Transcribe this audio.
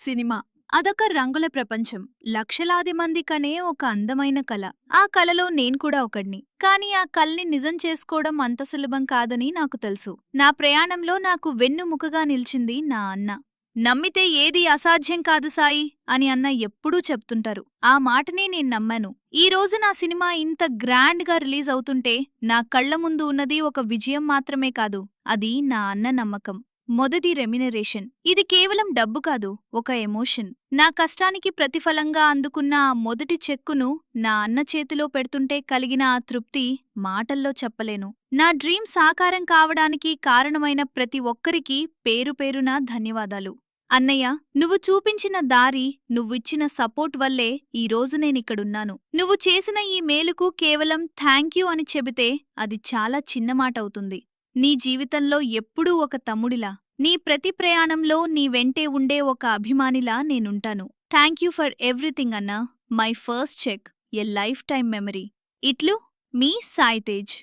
Cinema అదొక రంగుల ప్రపంచం. లక్షలాది మంది కనే ఒక అందమైన కల. ఆ కలలో నేను కూడా ఒకడిని. కానీ ఆ కల్ని నిజం చేసుకోవడం అంత సులభం కాదని నాకు తెలుసు. నా ప్రయాణంలో నాకు వెన్నుముకగా నిలిచింది నా అన్న. నమ్మితే ఏదీ అసాధ్యం కాదు సాయి అని అన్న ఎప్పుడూ చెప్తుంటారు. ఆ మాటనే నేను నమ్మాను. ఈ రోజు నా సినిమా ఇంత గ్రాండ్ గా రిలీజ్ అవుతుంటే నా కళ్ల ముందు ఉన్నది ఒక విజయం మాత్రమే కాదు, అది నా అన్న నమ్మకం. మొదటి రెమ్యునరేషన్. ఇది కేవలం డబ్బు కాదు, ఒక ఎమోషన్. నా కష్టానికి ప్రతిఫలంగా అందుకున్న ఆ మొదటి చెక్కును నా అన్న చేతిలో పెడుతుంటే కలిగిన ఆ తృప్తి మాటల్లో చెప్పలేను. నా డ్రీమ్ సాకారం కావడానికి కారణమైన ప్రతి ఒక్కరికి పేరు పేరున ధన్యవాదాలు. అన్నయ్య, నువ్వు చూపించిన దారి, నువ్విచ్చిన సపోర్ట్ వల్లే ఈరోజు నేనిక్కడున్నాను. నువ్వు చేసిన ఈ మేలుకు కేవలం థాంక్యూ అని చెబితే అది చాలా చిన్నమాటవుతుంది. నీ జీవితంలో ఎప్పుడూ ఒక తమ్ముడిలా, నీ ప్రతి ప్రయాణంలో నీ వెంటే ఉండే ఒక అభిమానిలా నేనుంటాను. థాంక్యూ ఫర్ ఎవ్రీథింగ్ అన్నా. My first check, a life time memory. ఇట్లు మీ సాయి తేజ్.